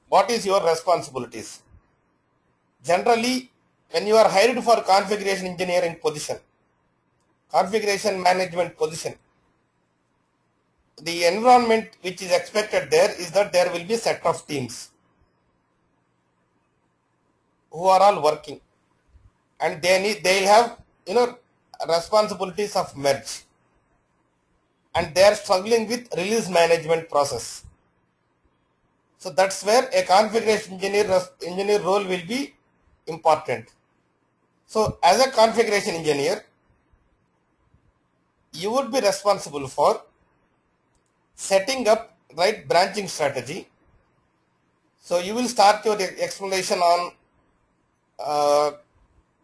what is your responsibilities? Generally, when you are hired for configuration engineering position, configuration management position, the environment which is expected there is that there will be set of teams who are all working, and they'll have responsibilities of merge, and they are struggling with release management process. So that's where a configuration engineer role will be important. So as a configuration engineer, you would be responsible for setting up right branching strategy. So you will start your explanation on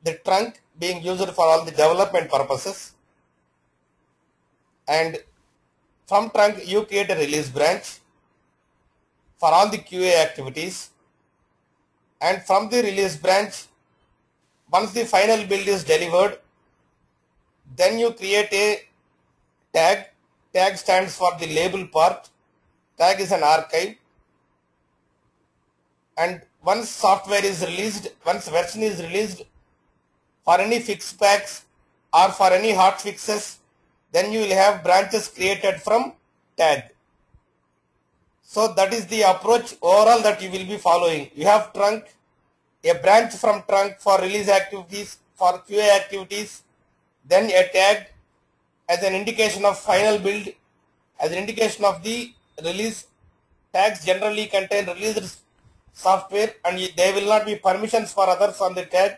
the trunk being used for all the development purposes, and from trunk you create a release branch for all the QA activities, and from the release branch, once the final build is delivered, then you create a tag. Tag stands for the label part. Tag is an archive, and once software is released, once version is released, for any fix packs or for any hot fixes, then you will have branches created from tag. So that is the approach overall that you will be following. You have trunk, a branch from trunk for release activities, for QA activities, then a tag as an indication of final build, as an indication of the release. Tags generally contain released software, and there will not be permissions for others on the tag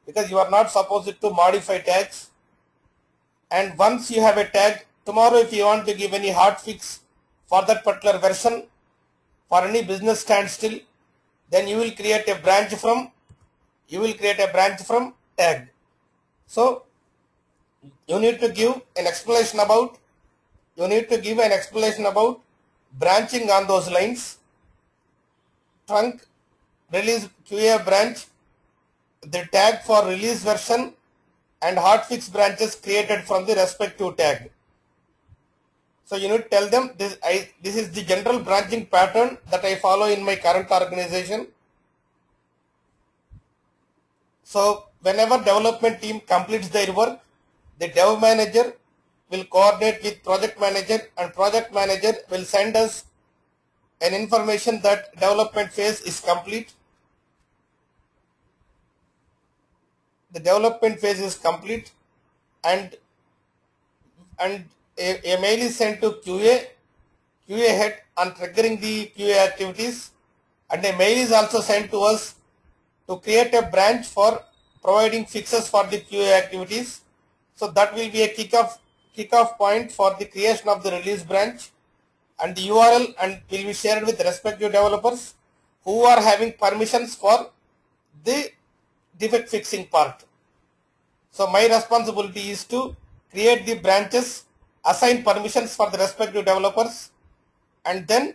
because you are not supposed to modify tags. And once you have a tag, tomorrow if you want to give any hot fix for that particular version, for any business standstill, then you will create a branch from tag. So you need to give an explanation about branching on those lines. Trunk, release QA branch, the tag for release version, and hotfix branches created from the respective tag. So you need to tell them this is the general branching pattern that I follow in my current organization. So whenever development team completes their work, the dev manager will coordinate with project manager, and project manager will send us an information that development phase is complete. The development phase is complete, and a mail is sent to QA head on triggering the QA activities, and a mail is also sent to us to create a branch for providing fixes for the QA activities. So that will be a kickoff point for the creation of the release branch, and the URL and will be shared with respective developers who are having permissions for the defect fixing part. So my responsibility is to create the branches, assign permissions for the respective developers, and then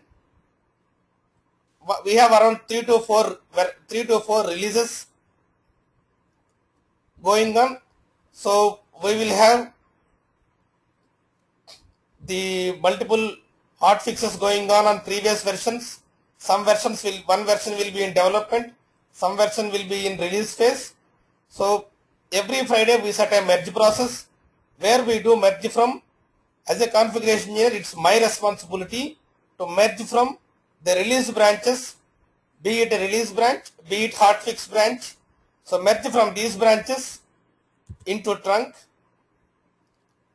we have around 3 to 4 releases going on. So we will have the multiple hot fixes going on previous versions. One version will be in development, some version will be in release phase. So every Friday we set a merge process where we do merge from, as a configuration engineer, it's my responsibility to merge from the release branches, be it a release branch, be it hotfix branch. So merge from these branches into trunk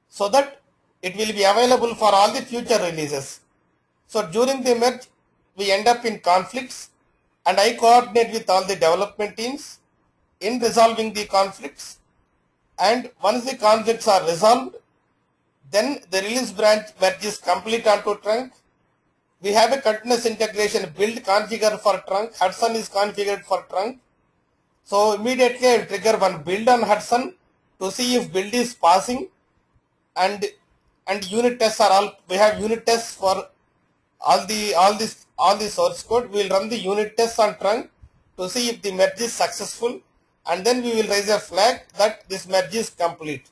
so that it will be available for all the future releases. So during the merge, we end up in conflicts, and I coordinate with all the development teams in resolving the conflicts. And once the conflicts are resolved, then the release branch merge is complete onto trunk. We have a continuous integration build configure for trunk. Hudson is configured for trunk. So immediately I will trigger one build on Hudson to see if build is passing, and unit tests are all. We have unit tests for all the source code. We will run the unit tests on trunk to see if the merge is successful, and then we will raise a flag that this merge is complete.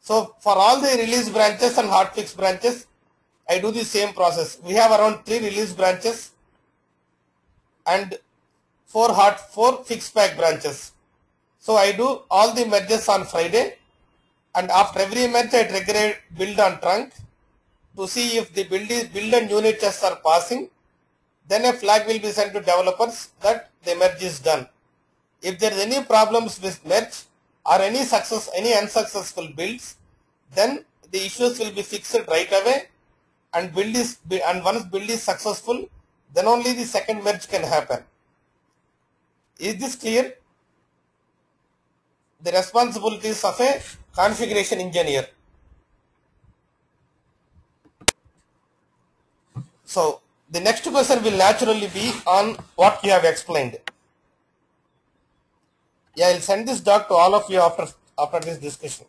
So for all the release branches and hotfix branches, I do the same process. We have around 3 release branches, and 4 fixed pack branches. So I do all the merges on Friday, and after every merge I trigger a build on trunk to see if the build and unit tests are passing. Then a flag will be sent to developers that the merge is done. If there is any problems with merge or any unsuccessful builds, then the issues will be fixed right away, and once build is successful, then only the second merge can happen. Is this clear? The responsibilities of a configuration engineer. So the next question will naturally be on what you have explained. Yeah, I'll send this doc to all of you after this discussion.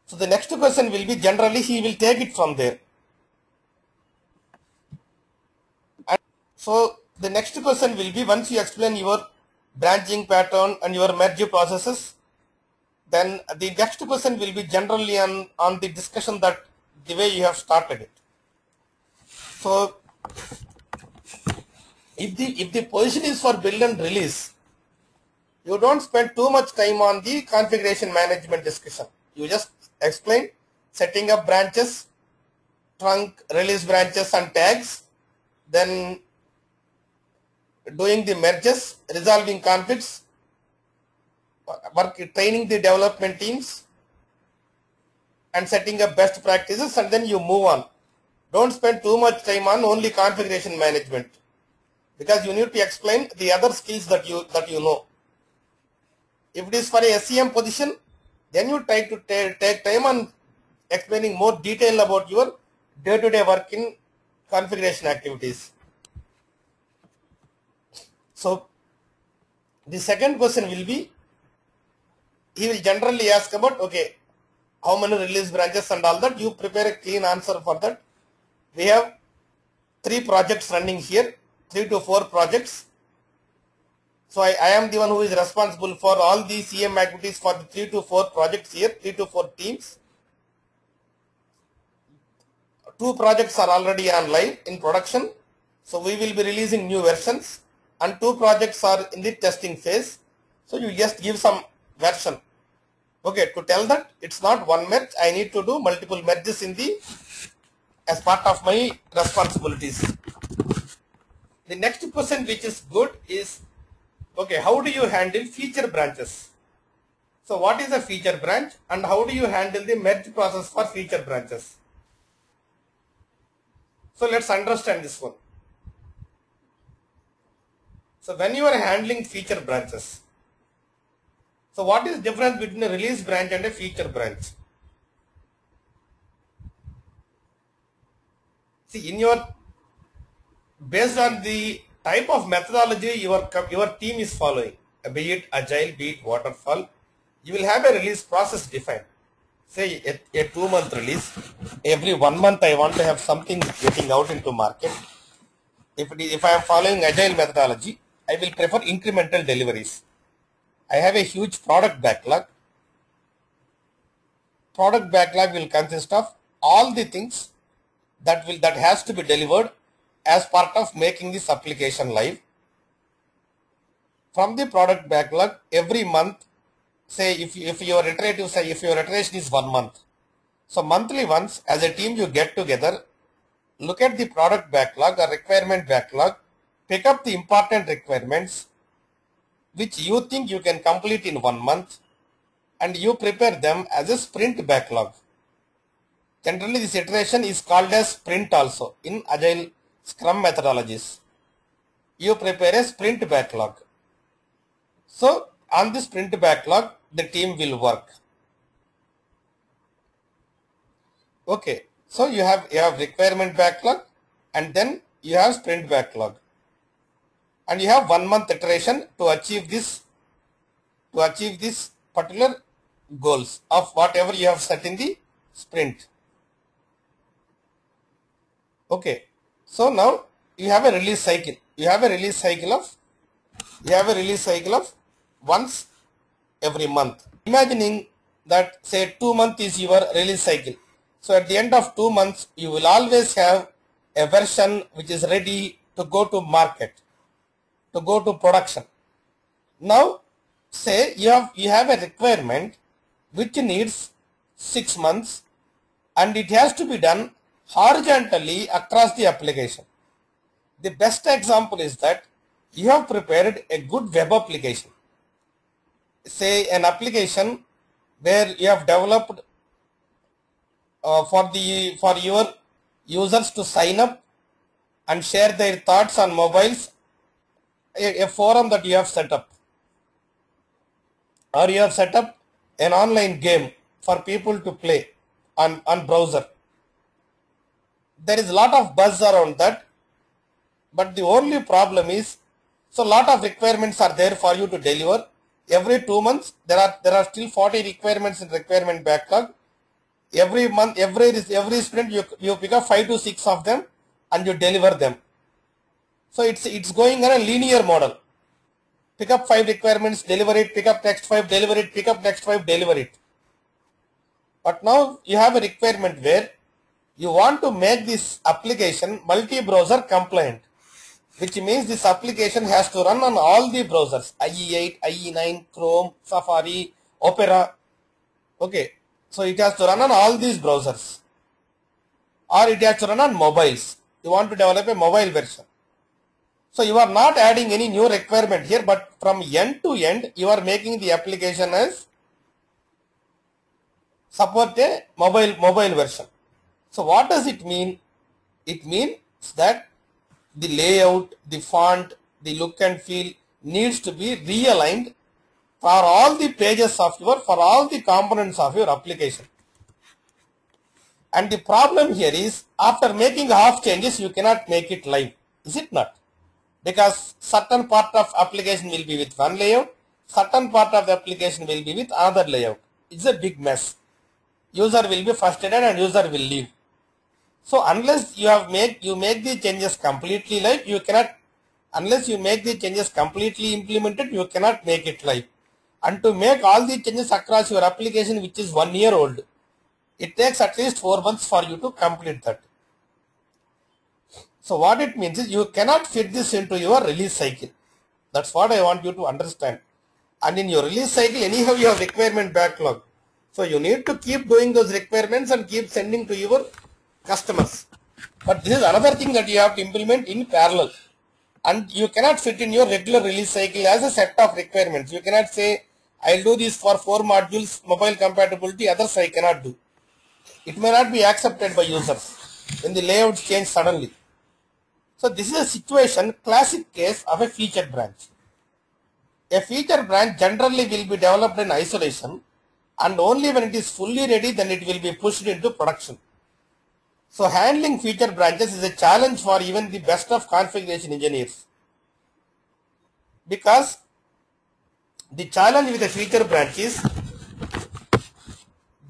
So the next question will be, generally he will take it from there. And so the next question will be, once you explain your branching pattern and your merge processes, then the next question will be generally on the discussion that the way you have started it. So if the position is for build and release, you don't spend too much time on the configuration management discussion. You just explain setting up branches, trunk, release branches and tags, then doing the merges, resolving conflicts, training the development teams, and setting up best practices, and then you move on. Don't spend too much time on only configuration management, because you need to explain the other skills that you know. If it is for a SCM position, then you try to take time on explaining more detail about your day-to-day work in configuration activities. So the second question will be, he will generally ask about, okay, how many release branches and all that. You prepare a clean answer for that. We have 3 projects running here, 3 to 4 projects. So I am the one who is responsible for all the CM activities for the 3 to 4 projects here, 3 to 4 teams. 2 projects are already on live in production. So we will be releasing new versions, and 2 projects are in the testing phase. So you just give some version. Okay, to tell that it's not one merge, I need to do multiple merges as part of my responsibilities. The next question which is good is, okay, how do you handle feature branches? So what is a feature branch, and how do you handle the merge process for feature branches? So let's understand this one. So when you are handling feature branches, so what is the difference between a release branch and a feature branch? See, based on the type of methodology your team is following, be it agile, be it waterfall, you will have a release process defined. Say a 2-month release, every 1 month I want to have something getting out into market. If I am following agile methodology, I will prefer incremental deliveries. I have a huge product backlog. Product backlog will consist of all the things that has to be delivered as part of making this application live. From the product backlog, every month, say if your iteration is 1 month, so monthly once as a team you get together, look at the product backlog or requirement backlog, pick up the important requirements which you think you can complete in 1 month, and you prepare them as a sprint backlog. Generally this iteration is called as sprint also in agile scrum methodologies. You prepare a sprint backlog. So on the sprint backlog the team will work. Okay, so you have requirement backlog, and then you have sprint backlog, and you have 1 month iteration to achieve this particular goals of whatever you have set in the sprint. Okay, so now you have a release cycle. You have a release cycle of once every month. Imagining that say 2 months is your release cycle. So at the end of 2 months, you will always have a version which is ready to go to market. to go to production. Now say you have a requirement which needs 6 months and it has to be done horizontally across the application. The best example is that you have prepared a good web application. Say an application where you have developed for your users to sign up and share their thoughts on mobiles, a forum that you have set up, or you have set up an online game for people to play on browser. There is a lot of buzz around that, but the only problem is, so lot of requirements are there for you to deliver. Every 2 months there are still 40 requirements in requirement backlog. Every month, every sprint you pick up 5 to 6 of them and you deliver them. So it's going on a linear model. Pick up 5 requirements, deliver it, pick up next 5, deliver it, pick up next 5, deliver it. But now you have a requirement where you want to make this application multi-browser compliant, which means this application has to run on all the browsers, IE8, IE9, Chrome, Safari, Opera. Okay, so it has to run on all these browsers, or it has to run on mobiles. You want to develop a mobile version. So you are not adding any new requirement here, but from end to end you are making the application as support a mobile version. So what does it mean? It means that the layout, the font, the look and feel needs to be realigned for all the pages of for all the components of your application. And the problem here is, after making half changes you cannot make it live, is it not? Because certain part of application will be with one layout, certain part of the application will be with another layout. It's a big mess. User will be frustrated and user will leave. So unless you make the changes completely live, you cannot, unless you make the changes completely implemented, you cannot make it live. And to make all the changes across your application, which is 1 year old, it takes at least 4 months for you to complete that. So what it means is you cannot fit this into your release cycle. That's what I want you to understand. And in your release cycle, anyhow you have requirement backlog. So you need to keep doing those requirements and keep sending to your customers. But this is another thing that you have to implement in parallel. And you cannot fit in your regular release cycle as a set of requirements. You cannot say, I'll do this for 4 modules, mobile compatibility, others I cannot do. It may not be accepted by users when the layouts change suddenly. So this is a situation, classic case of a feature branch. A feature branch generally will be developed in isolation, and only when it is fully ready then it will be pushed into production. So handling feature branches is a challenge for even the best of configuration engineers, because the challenge with a feature branch is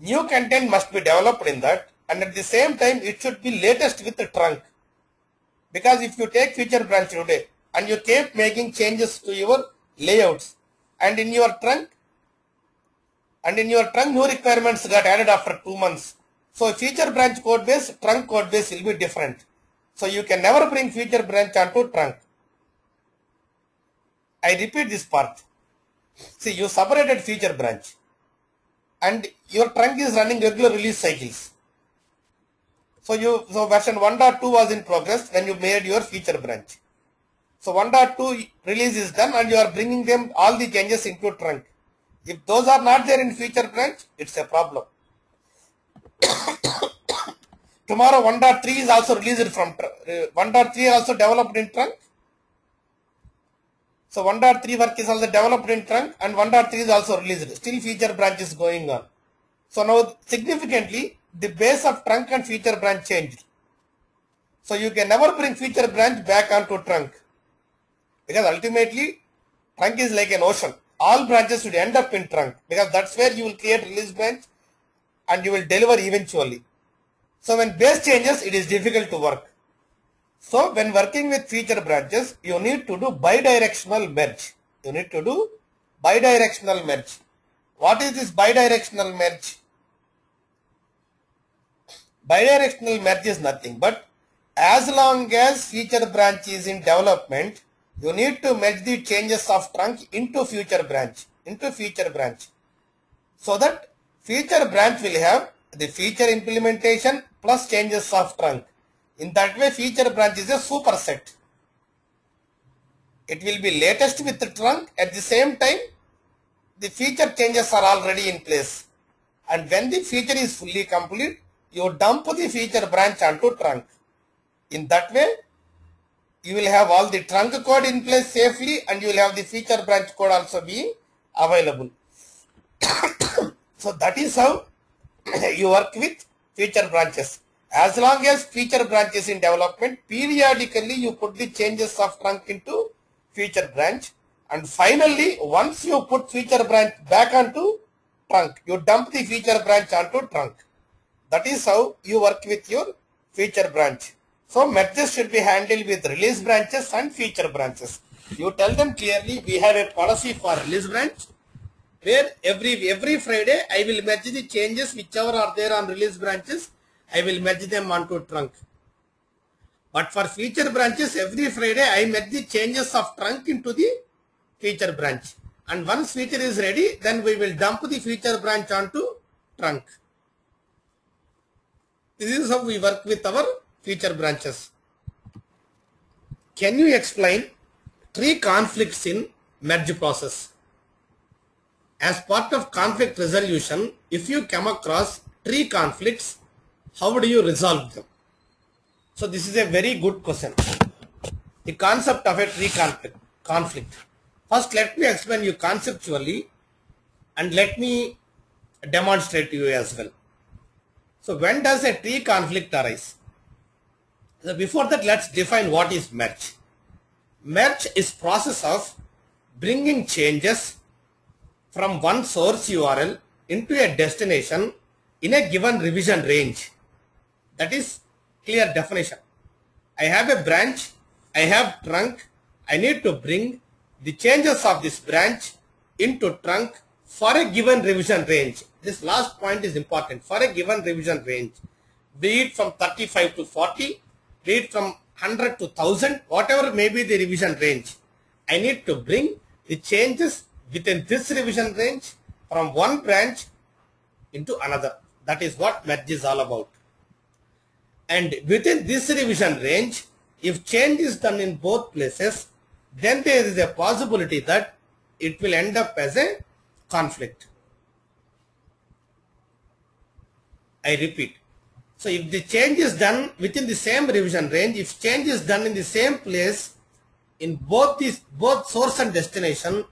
new content must be developed in that, and at the same time it should be latest with the trunk. Because if you take feature branch today and you keep making changes to your layouts, and in your trunk new requirements got added after 2 months. So feature branch code base, trunk code base will be different. So you can never bring feature branch onto trunk. I repeat this part. See, you separated feature branch and your trunk is running regular release cycles. So version 1.2 was in progress when you made your feature branch. So 1.2 release is done and you are bringing them all the changes into trunk. If those are not there in feature branch, it's a problem. Tomorrow 1.3 is also released from 1.3 also developed in trunk. So 1.3 work is also developed in trunk and 1.3 is also released. Still feature branch is going on. So now significantly the base of trunk and feature branch changed. So you can never bring feature branch back onto trunk, because ultimately trunk is like an ocean. All branches should end up in trunk, because that's where you will create release branch and you will deliver eventually. So when base changes, it is difficult to work. So when working with feature branches, you need to do bidirectional merge. You need to do bidirectional merge. What is this bidirectional merge? Bidirectional merge is nothing but as long as feature branch is in development, You need to merge the changes of trunk into feature branch, so that feature branch will have the feature implementation plus changes of trunk. In that way, feature branch is a superset. It will be latest with the trunk. At the same time, the feature changes are already in place. And when the feature is fully complete, you dump the feature branch onto trunk. In that way, you will have all the trunk code in place safely, and you will have the feature branch code also being available. So that is how you work with feature branches. As long as feature branch is in development, periodically you put the changes of trunk into feature branch, and finally once you put feature branch back onto trunk, you dump the feature branch onto trunk. That is how you work with your feature branch. So merges should be handled with release branches and feature branches. You tell them clearly, we have a policy for release branch, where every Friday I will merge the changes whichever are there on release branches, I will merge them onto trunk. But for feature branches, every Friday I merge the changes of trunk into the feature branch. And once feature is ready, then we will dump the feature branch onto trunk. This is how we work with our feature branches. Can you explain tree conflicts in merge process? As part of conflict resolution, if you come across tree conflicts, how do you resolve them? So this is a very good question. The concept of a tree conflict. First, let me explain you conceptually, and let me demonstrate to you as well. So when does a tree conflict arise? So before that, let's define what is merge. Merge is process of bringing changes from one source URL into a destination in a given revision range. That is clear definition. I have a branch, I have trunk, I need to bring the changes of this branch into trunk for a given revision range. This last point is important. For a given revision range, be it from 35 to 40, be it from 100 to 1000, whatever may be the revision range, I need to bring the changes within this revision range from one branch into another. That is what merge is all about. And within this revision range, if change is done in both places, then there is a possibility that it will end up as a conflict. I repeat. So if the change is done within the same revision range, if change is done in the same place in both source and destination,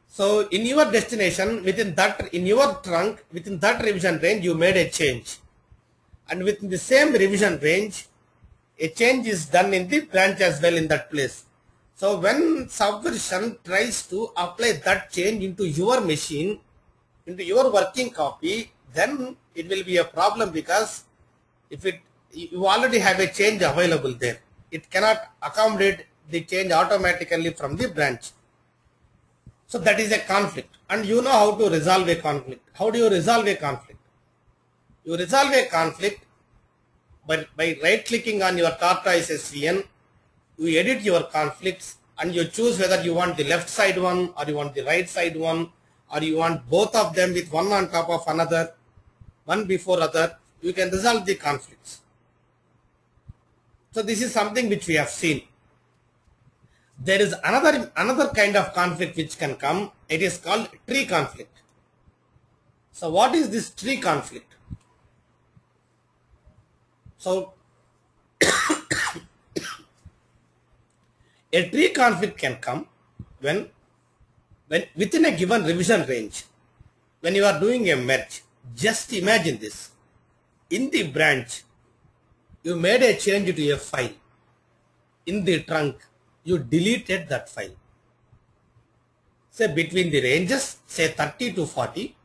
so in your destination, within that, in your trunk, within that revision range, you made a change. And within the same revision range, a change is done in the branch as well in that place. So when Subversion tries to apply that change into your machine, into your working copy, then it will be a problem, because if you already have a change available there, it cannot accommodate the change automatically from the branch. So that is a conflict, and you know how to resolve a conflict. How do you resolve a conflict? You resolve a conflict by right clicking on your Tortoise SVN, you edit your conflicts and you choose whether you want the left side one or you want the right side one, or you want both of them with one on top of another, one before other. You can resolve the conflicts. So this is something which we have seen. There is another kind of conflict which can come. It is called tree conflict. So what is this tree conflict? So a tree conflict can come when within a given revision range, when you are doing a merge. Just imagine this. In the branch, you made a change to a file. In the trunk, you deleted that file. Say between the ranges, say 30 to 40,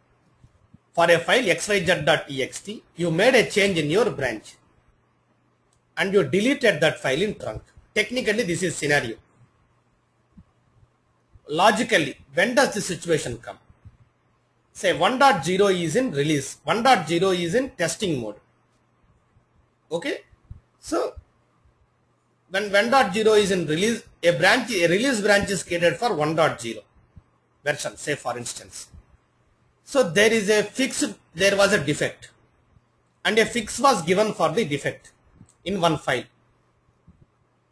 for a file xyz.txt, you made a change in your branch and you deleted that file in trunk. Technically, this is scenario. Logically, when does the situation come? Say 1.0 is in release, 1.0 is in testing mode. Okay, so when 1.0 is in release, a release branch is created for 1.0 version, say for instance. So there is a there was a defect and a fix was given for the defect in one file.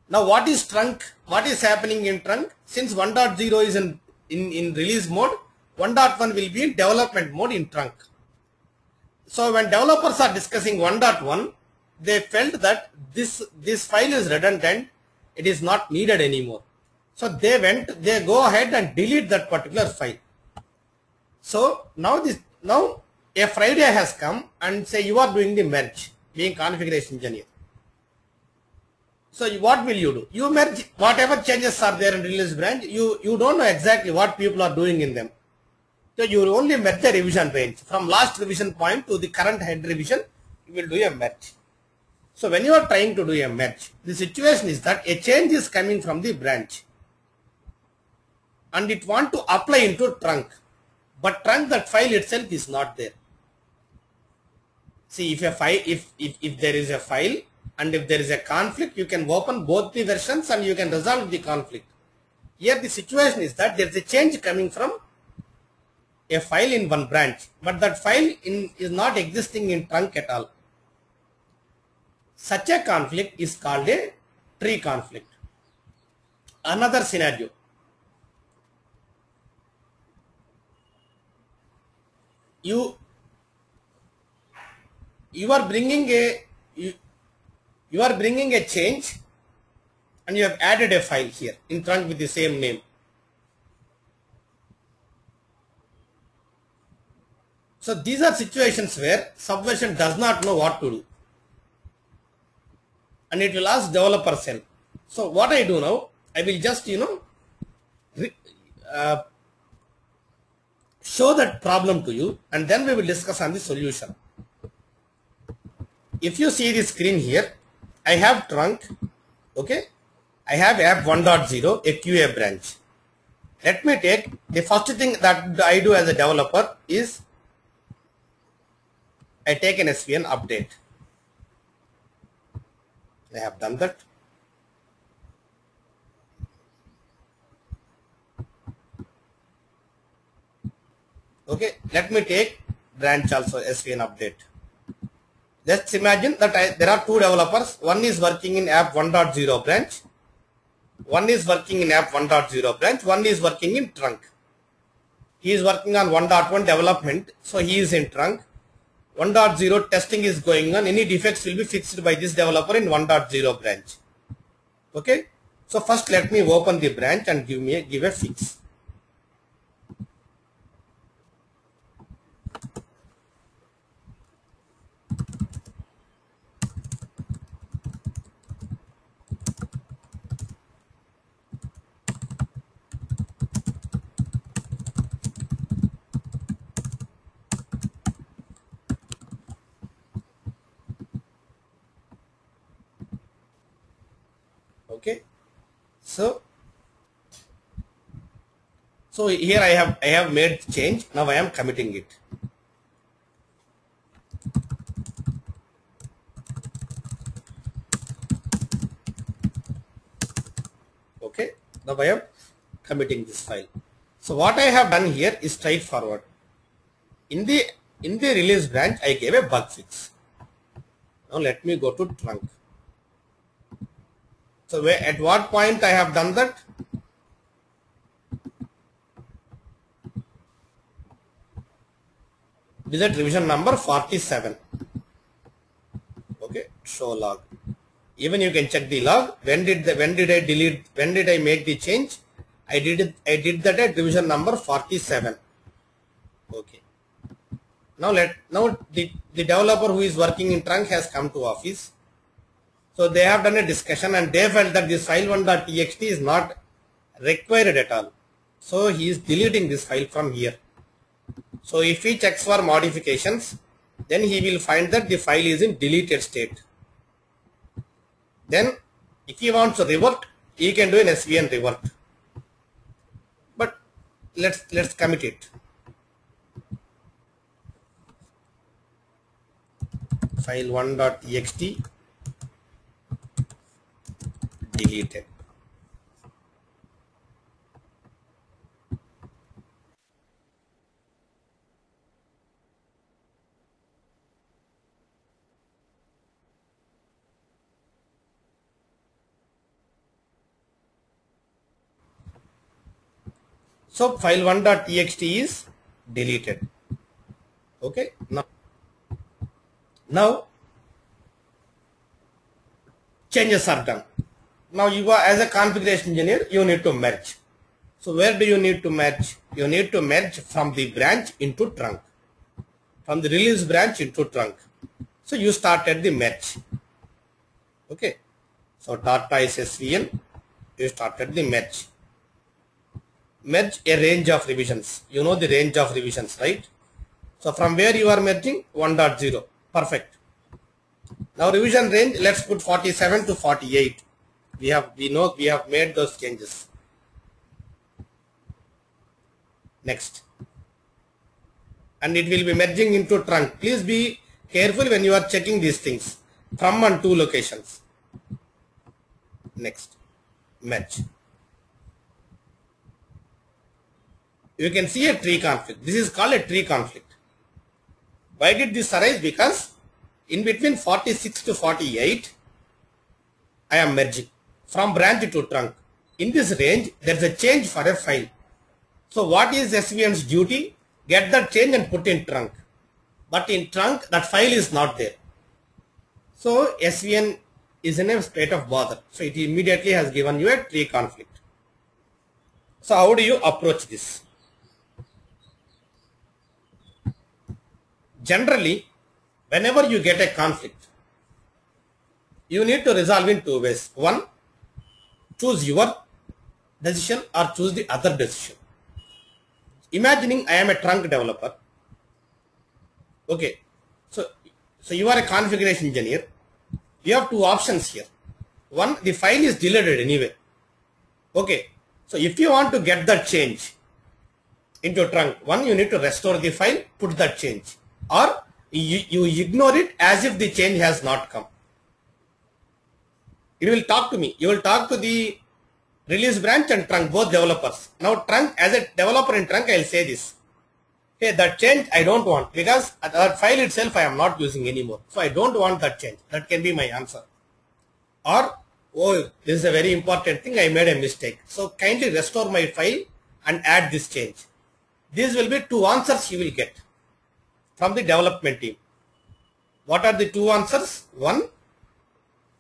Now what is trunk? What is happening in trunk? Since 1.0 is in release mode, 1.1 will be in development mode in trunk. So when developers are discussing 1.1, they felt that this file is redundant, it is not needed anymore. So they go ahead and delete that particular file. So now a Friday has come and say you are doing the merge, being configuration engineer. So what will you do? You merge whatever changes are there in release branch. You don't know exactly what people are doing in them. So you will only merge the revision range. From last revision point to the current head revision, you will do a merge. So when you are trying to do a merge, the situation is that a change is coming from the branch and it want to apply into trunk. But trunk, that file itself is not there. See, if there is a file and if there is a conflict, you can open both the versions and you can resolve the conflict. Here the situation is that there is a change coming from a file in one branch, but that file is not existing in trunk at all. Such a conflict is called a tree conflict. Another scenario. You are bringing a change and you have added a file here in trunk with the same name. So these are situations where Subversion does not know what to do and it will ask developer's help. So what I do now, I will just show that problem to you and then we will discuss on the solution. If you see the screen here, I have trunk, okay, I have app 1.0, a QA branch. Let me take the first thing that I do as a developer is I take an SVN update. I have done that. Okay, let me take branch also SVN update. Just imagine that there are two developers. One is working in app 1.0 branch. One is working in app 1.0 branch. One is working in trunk. He is working on 1.1 development. So he is in trunk. 1.0 testing is going on. Any defects will be fixed by this developer in 1.0 branch. Okay. So first let me open the branch and give a fix. Okay, so here I have made change. Now I am committing it. Okay, now I am committing this file. So what I have done here is straightforward. In the release branch, I gave a bug fix. Now let me go to trunk. So at what point I have done that? It is at revision number 47. Okay, show log. Even you can check the log. When did I delete? When did I make the change? I did that at revision number 47. Okay. Now the developer who is working in trunk has come to office. So they have done a discussion and they felt that this file 1.txt is not required at all. So he is deleting this file from here. So if he checks for modifications, then he will find that the file is in deleted state. Then if he wants to revert, he can do an SVN revert. But let's commit it. File 1.txt deleted. So file1.txt is deleted. Okay. Now changes are done. Now you are, as a configuration engineer, you need to merge. So where do you need to merge? You need to merge from the branch into trunk, from the release branch into trunk. So you started the merge. Okay. So data is SVN. You started the merge. Merge a range of revisions. You know the range of revisions, right? So from where you are merging? 1.0. Perfect. Now revision range, let's put 47 to 48. We have made those changes. Next. And it will be merging into trunk. Please be careful when you are checking these things. From and to locations. Next. Merge. You can see a tree conflict. This is called a tree conflict. Why did this arise? Because in between 46 to 48, I am merging from branch to trunk. In this range, there is a change for a file. So what is SVN's duty? Get that change and put in trunk. But in trunk, that file is not there. So SVN is in a state of bother. So it immediately has given you a tree conflict. So how do you approach this? Generally, whenever you get a conflict, you need to resolve in two ways. One, choose your decision or choose the other decision. Imagining I am a trunk developer. Okay, so you are a configuration engineer. You have two options here. One, the file is deleted anyway. Okay, so if you want to get that change into trunk, one, you need to restore the file, put that change. Or you ignore it as if the change has not come. It will talk to me. You will talk to the release branch and trunk, both developers. Now trunk, as a developer in trunk, I will say this. Hey, that change I don't want, because that file itself I am not using anymore. So I don't want that change. That can be my answer. Or, oh, this is a very important thing, I made a mistake. So kindly restore my file and add this change. These will be two answers you will get from the development team. What are the two answers? One,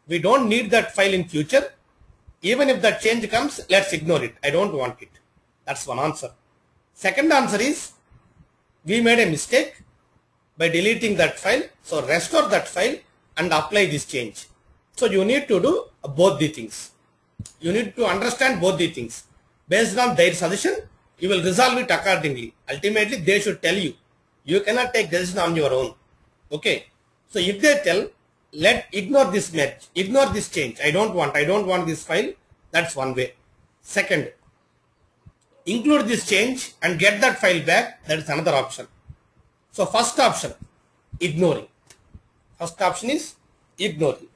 we don't need that file in future. Even if that change comes, let's ignore it. I don't want it. That's one answer. Second answer is, we made a mistake by deleting that file. So restore that file and apply this change. So you need to do both the things. You need to understand both the things. Based on their suggestion, you will resolve it accordingly. Ultimately, they should tell you. You cannot take decision on your own. Okay. So if they tell, ignore this merge, ignore this change. I don't want this file. That's one way. Second, include this change and get that file back. That is another option. So first option, ignoring. First option is ignoring.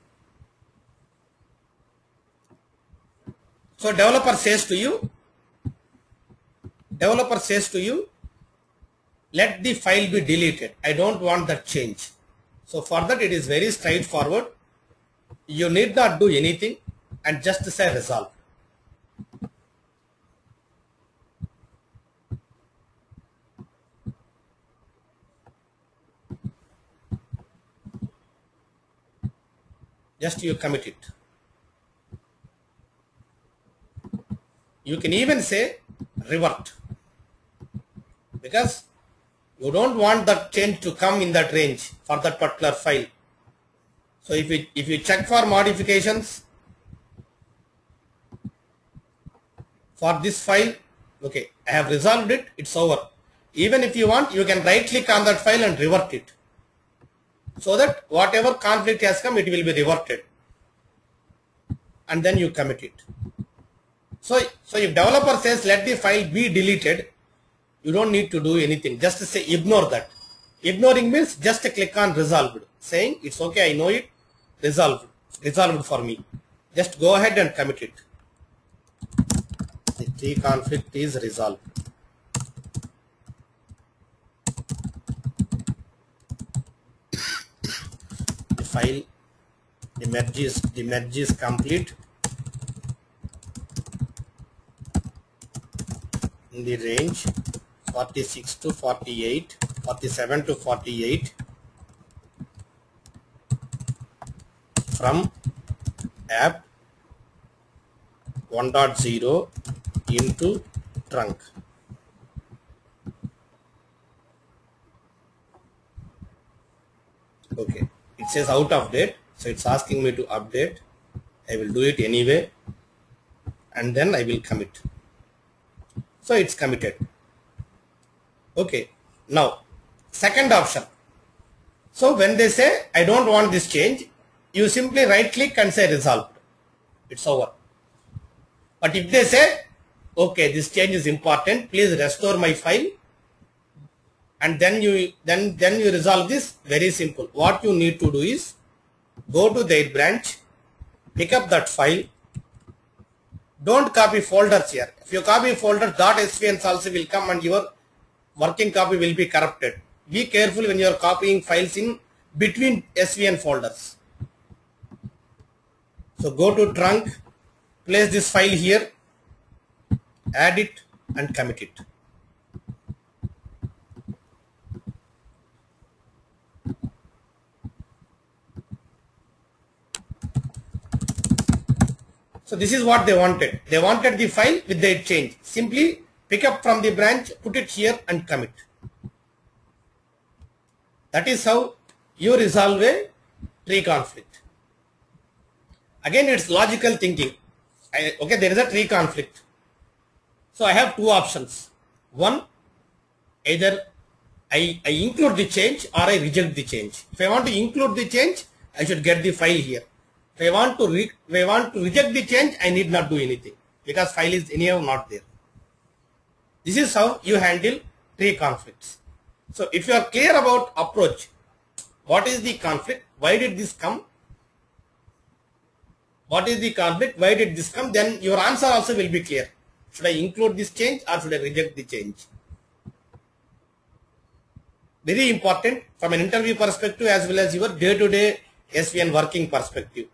So developer says to you, let the file be deleted. I don't want that change. So for that, it is very straightforward. You need not do anything and just say resolve. Just you commit it. You can even say revert, because you don't want that change to come in that range for that particular file. So if you check for modifications for this file, okay, I have resolved it, it's over. Even if you want, you can right click on that file and revert it, so that whatever conflict has come, it will be reverted, and then you commit it. So if developer says let the file be deleted, you don't need to do anything. Just say ignore that. Ignoring means just click on resolved, saying it's okay, I know it, resolved for me. Just go ahead and commit it. The tree conflict is resolved. The file, the merge is complete in the range 46 to 48, 47 to 48 from app 1.0 into trunk. Okay, it says out of date, so it's asking me to update. I will do it anyway, and then I will commit. So it's committed. Okay, now second option. So when they say I don't want this change, you simply right click and say resolved. It's over. But if they say okay, this change is important, please restore my file, and then you resolve this, very simple. What you need to do is go to their branch, pick up that file. Don't copy folders here. If you copy folders, .svns also will come and your working copy will be corrupted. Be careful when you are copying files in between SVN folders. So go to trunk, place this file here, add it and commit it. So this is what they wanted. They wanted the file with their change. Simply pick up from the branch, put it here and commit. That is how you resolve a tree conflict. Again, it's logical thinking. Okay, there is a tree conflict. So I have two options. One, either I include the change or I reject the change. If I want to include the change, I should get the file here. If I want to reject the change, I need not do anything because file is anyhow not there. This is how you handle tree conflicts. So if you are clear about approach, what is the conflict? Why did this come? What is the conflict? Why did this come? Then your answer also will be clear. Should I include this change or should I reject the change? Very important from an interview perspective as well as your day-to-day SVN working perspective.